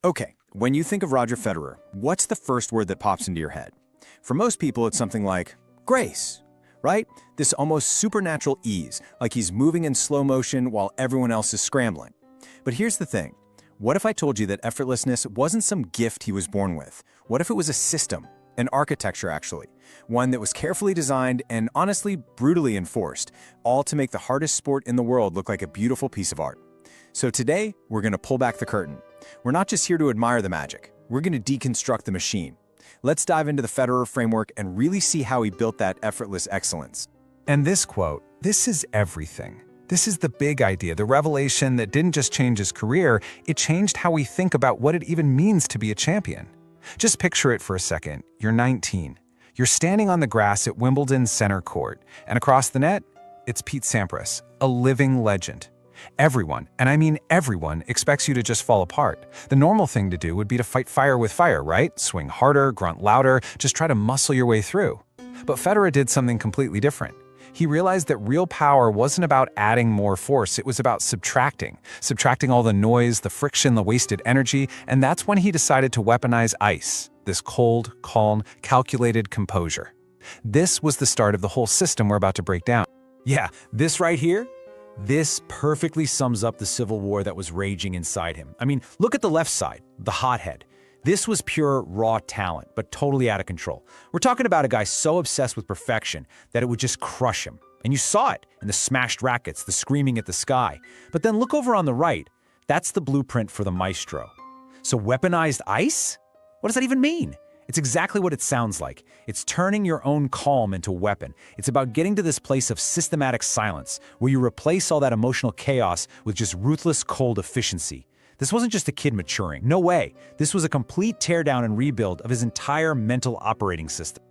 Okay, when you think of Roger Federer, what's the first word that pops into your head? For most people, it's something like grace, right? This almost supernatural ease, like he's moving in slow motion while everyone else is scrambling. But here's the thing. What if I told you that effortlessness wasn't some gift he was born with? What if it was a system, an architecture actually, one that was carefully designed and honestly brutally enforced, all to make the hardest sport in the world look like a beautiful piece of art? So today, we're going to pull back the curtain. We're not just here to admire the magic. We're going to deconstruct the machine. Let's dive into the Federer Framework and really see how he built that effortless excellence. And this quote, this is everything. This is the big idea, the revelation that didn't just change his career, it changed how we think about what it even means to be a champion. Just picture it for a second. You're 19. You're standing on the grass at Wimbledon Center Court, and across the net, it's Pete Sampras, a living legend. Everyone, and I mean everyone, expects you to just fall apart. The normal thing to do would be to fight fire with fire, right? Swing harder, grunt louder, just try to muscle your way through. But Federer did something completely different. He realized that real power wasn't about adding more force, it was about subtracting all the noise, the friction, the wasted energy, and that's when he decided to weaponize ice, this cold, calm, calculated composure. This was the start of the whole system we're about to break down. Yeah, this right here, this perfectly sums up the civil war that was raging inside him. I mean, look at the left side, the hothead. This was pure, raw talent, but totally out of control. We're talking about a guy so obsessed with perfection that it would just crush him. And you saw it in the smashed rackets, the screaming at the sky. But then look over on the right. That's the blueprint for the Maestro. So weaponized ice? What does that even mean? It's exactly what it sounds like. It's turning your own calm into a weapon. It's about getting to this place of systematic silence, where you replace all that emotional chaos with just ruthless, cold efficiency. This wasn't just a kid maturing. No way. This was a complete teardown and rebuild of his entire mental operating system.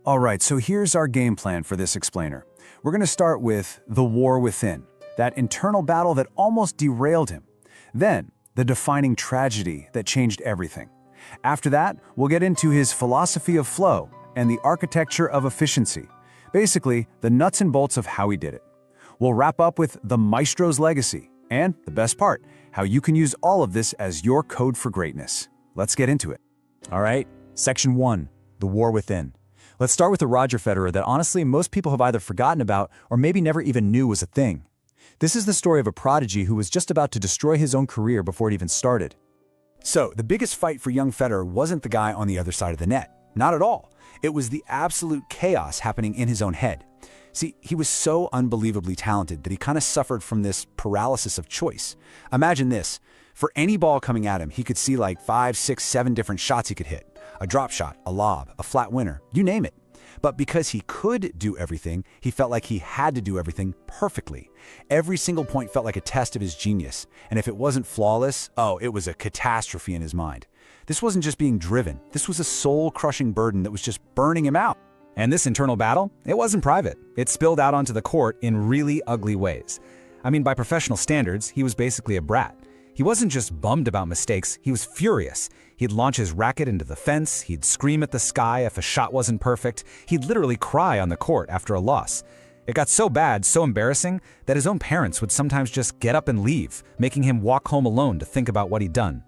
All right, so here's our game plan for this explainer. We're going to start with the war within, that internal battle that almost derailed him. Then, the defining tragedy that changed everything. After that, we'll get into his philosophy of flow and the architecture of efficiency. Basically, the nuts and bolts of how he did it. We'll wrap up with the Maestro's legacy, and the best part, how you can use all of this as your code for greatness. Let's get into it. All right, Section 1, the war within. Let's start with the Roger Federer that honestly most people have either forgotten about or maybe never even knew was a thing. This is the story of a prodigy who was just about to destroy his own career before it even started. So, the biggest fight for young Federer wasn't the guy on the other side of the net. Not at all. It was the absolute chaos happening in his own head. See, he was so unbelievably talented that he kind of suffered from this paralysis of choice. Imagine this. For any ball coming at him, he could see like 5, 6, 7 different shots he could hit. A drop shot, a lob, a flat winner, you name it. But because he could do everything, he felt like he had to do everything perfectly. Every single point felt like a test of his genius. And if it wasn't flawless, oh, it was a catastrophe in his mind. This wasn't just being driven. This was a soul-crushing burden that was just burning him out. And this internal battle, it wasn't private. It spilled out onto the court in really ugly ways. I mean, by professional standards, he was basically a brat. He wasn't just bummed about mistakes, he was furious. He'd launch his racket into the fence, he'd scream at the sky if a shot wasn't perfect, he'd literally cry on the court after a loss. It got so bad, so embarrassing, that his own parents would sometimes just get up and leave, making him walk home alone to think about what he'd done.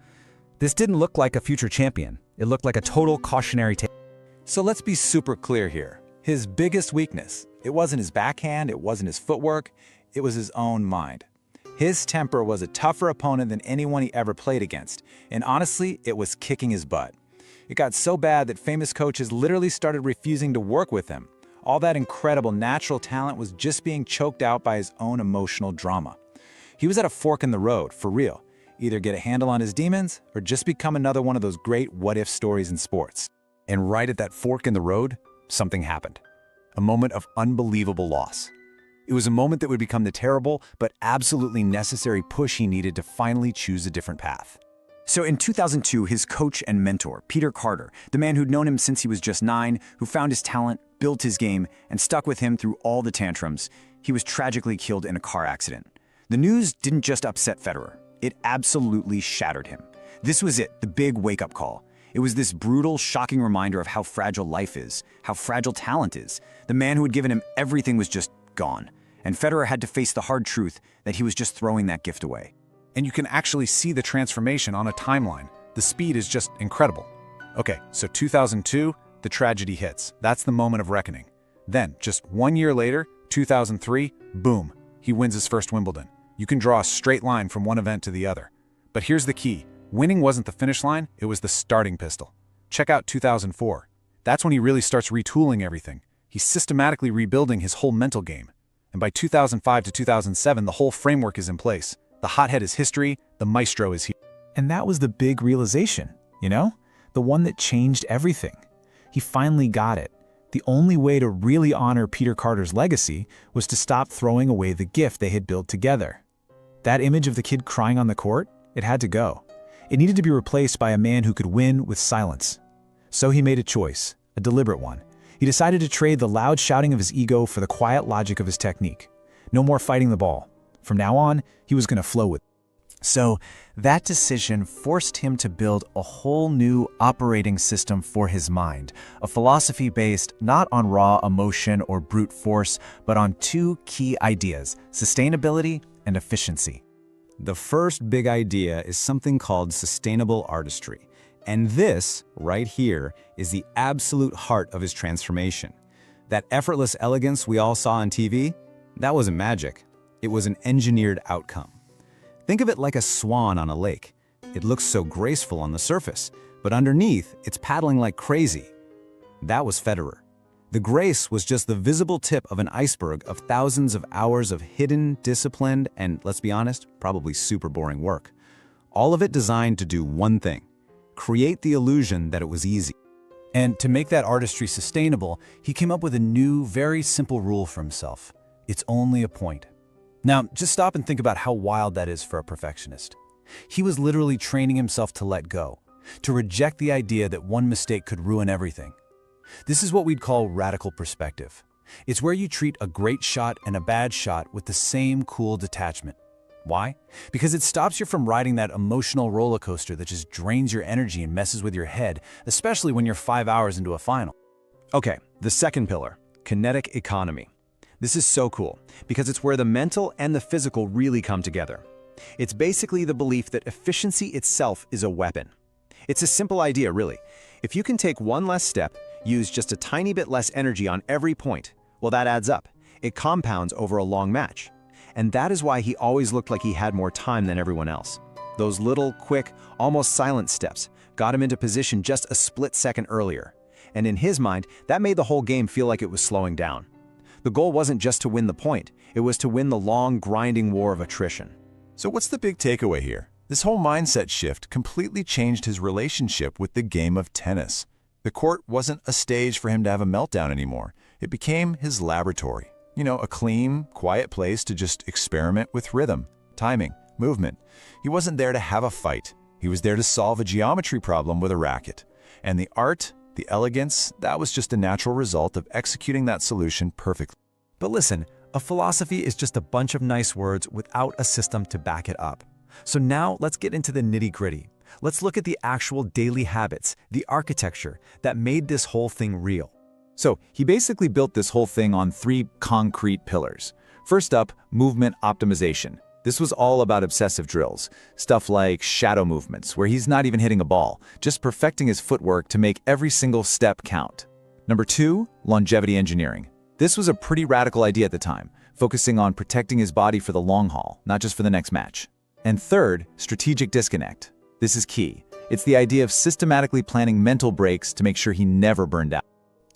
This didn't look like a future champion. It looked like a total cautionary tale. So let's be super clear here. His biggest weakness, it wasn't his backhand, it wasn't his footwork, it was his own mind. His temper was a tougher opponent than anyone he ever played against, and honestly, it was kicking his butt. It got so bad that famous coaches literally started refusing to work with him. All that incredible natural talent was just being choked out by his own emotional drama. He was at a fork in the road, for real. Either get a handle on his demons, or just become another one of those great what-if stories in sports. And right at that fork in the road, something happened. A moment of unbelievable loss. It was a moment that would become the terrible but absolutely necessary push he needed to finally choose a different path. So in 2002, his coach and mentor, Peter Carter, the man who'd known him since he was just 9, who found his talent, built his game, and stuck with him through all the tantrums, he was tragically killed in a car accident. The news didn't just upset Federer, it absolutely shattered him. This was it, the big wake-up call. It was this brutal, shocking reminder of how fragile life is, how fragile talent is. The man who had given him everything was just gone. And Federer had to face the hard truth that he was just throwing that gift away. And you can actually see the transformation on a timeline. The speed is just incredible. Okay, so 2002, the tragedy hits. That's the moment of reckoning. Then, just 1 year later, 2003, boom, he wins his first Wimbledon. You can draw a straight line from one event to the other. But here's the key. Winning wasn't the finish line, it was the starting pistol. Check out 2004. That's when he really starts retooling everything. He's systematically rebuilding his whole mental game. And by 2005 to 2007, the whole framework is in place. The hothead is history, the maestro is here. And that was the big realization, you know? The one that changed everything. He finally got it. The only way to really honor Peter Carter's legacy was to stop throwing away the gift they had built together. That image of the kid crying on the court, it had to go. It needed to be replaced by a man who could win with silence. So he made a choice, a deliberate one. He decided to trade the loud shouting of his ego for the quiet logic of his technique. No more fighting the ball. From now on, he was going to flow with it. So that decision forced him to build a whole new operating system for his mind, a philosophy based not on raw emotion or brute force, but on two key ideas: sustainability and efficiency. The first big idea is something called sustainable artistry. And this, right here, is the absolute heart of his transformation. That effortless elegance we all saw on TV, that wasn't magic. It was an engineered outcome. Think of it like a swan on a lake. It looks so graceful on the surface, but underneath, it's paddling like crazy. That was Federer. The grace was just the visible tip of an iceberg of thousands of hours of hidden, disciplined, and, let's be honest, probably super boring work. All of it designed to do one thing: create the illusion that it was easy. And to make that artistry sustainable, he came up with a new, very simple rule for himself. It's only a point. Now, just stop and think about how wild that is for a perfectionist. He was literally training himself to let go, to reject the idea that one mistake could ruin everything. This is what we'd call radical perspective. It's where you treat a great shot and a bad shot with the same cool detachment. Why? Because it stops you from riding that emotional roller coaster that just drains your energy and messes with your head, especially when you're 5 hours into a final. Okay, the second pillar, kinetic economy. This is so cool, because it's where the mental and the physical really come together. It's basically the belief that efficiency itself is a weapon. It's a simple idea, really. If you can take one less step, use just a tiny bit less energy on every point, well, that adds up. It compounds over a long match. And that is why he always looked like he had more time than everyone else. Those little, quick, almost silent steps got him into position just a split second earlier. And in his mind, that made the whole game feel like it was slowing down. The goal wasn't just to win the point, it was to win the long, grinding war of attrition. So what's the big takeaway here? This whole mindset shift completely changed his relationship with the game of tennis. The court wasn't a stage for him to have a meltdown anymore. It became his laboratory. You know, a clean, quiet place to just experiment with rhythm, timing, movement. He wasn't there to have a fight. He was there to solve a geometry problem with a racket. And the art, the elegance, that was just a natural result of executing that solution perfectly. But listen, a philosophy is just a bunch of nice words without a system to back it up. So now let's get into the nitty-gritty. Let's look at the actual daily habits, the architecture that made this whole thing real. So he basically built this whole thing on 3 concrete pillars. First up, movement optimization. This was all about obsessive drills, stuff like shadow movements, where he's not even hitting a ball, just perfecting his footwork to make every single step count. Number 2, longevity engineering. This was a pretty radical idea at the time, focusing on protecting his body for the long haul, not just for the next match. And third, strategic disconnect. This is key. It's the idea of systematically planning mental breaks to make sure he never burned out.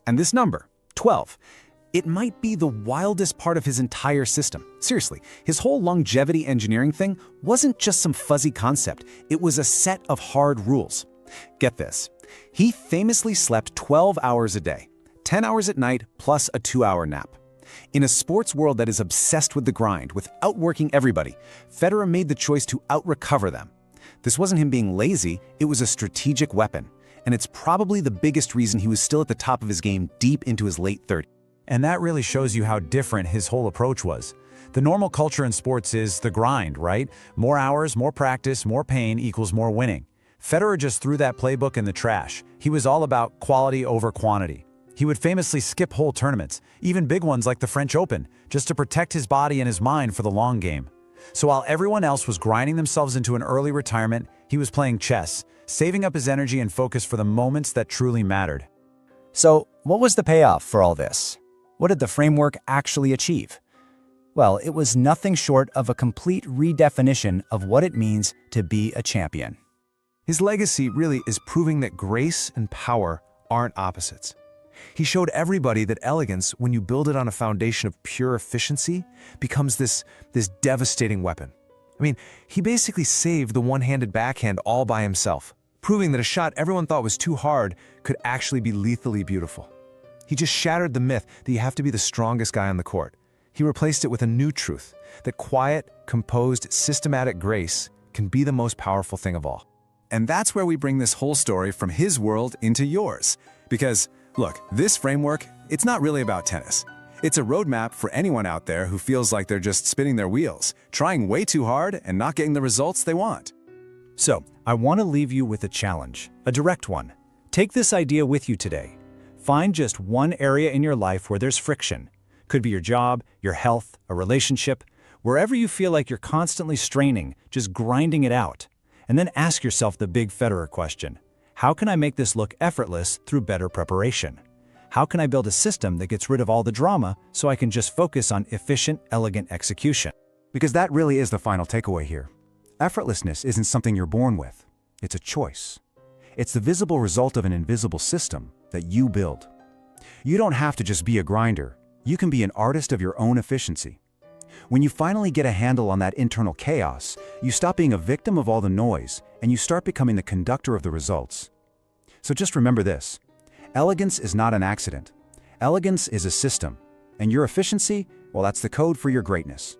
And this number, 12, it might be the wildest part of his entire system. Seriously, his whole longevity engineering thing wasn't just some fuzzy concept. It was a set of hard rules. Get this. He famously slept 12 hours a day, 10 hours at night plus a 2-hour nap. In a sports world that is obsessed with the grind, with outworking everybody, Federer made the choice to out-recover them. This wasn't him being lazy, it was a strategic weapon. And it's probably the biggest reason he was still at the top of his game deep into his late 30s. And that really shows you how different his whole approach was. The normal culture in sports is the grind, right? More hours, more practice, more pain equals more winning. Federer just threw that playbook in the trash. He was all about quality over quantity. He would famously skip whole tournaments, even big ones like the French Open, just to protect his body and his mind for the long game. So while everyone else was grinding themselves into an early retirement, he was playing chess, saving up his energy and focus for the moments that truly mattered. So, what was the payoff for all this? What did the framework actually achieve? Well, it was nothing short of a complete redefinition of what it means to be a champion. His legacy really is proving that grace and power aren't opposites. He showed everybody that elegance, when you build it on a foundation of pure efficiency, becomes this devastating weapon. I mean, he basically saved the one-handed backhand all by himself, proving that a shot everyone thought was too hard could actually be lethally beautiful. He just shattered the myth that you have to be the strongest guy on the court. He replaced it with a new truth, that quiet, composed, systematic grace can be the most powerful thing of all. And that's where we bring this whole story from his world into yours. Because, look, this framework, it's not really about tennis. It's a roadmap for anyone out there who feels like they're just spinning their wheels, trying way too hard and not getting the results they want. So, I want to leave you with a challenge, a direct one. Take this idea with you today. Find just one area in your life where there's friction. Could be your job, your health, a relationship, wherever you feel like you're constantly straining, just grinding it out. And then ask yourself the big Federer question. How can I make this look effortless through better preparation? How can I build a system that gets rid of all the drama so I can just focus on efficient, elegant execution? Because that really is the final takeaway here. Effortlessness isn't something you're born with. It's a choice. It's the visible result of an invisible system that you build. You don't have to just be a grinder. You can be an artist of your own efficiency. When you finally get a handle on that internal chaos, you stop being a victim of all the noise and you start becoming the conductor of the results. So just remember this. Elegance is not an accident. Elegance is a system. And your efficiency, well, that's the code for your greatness.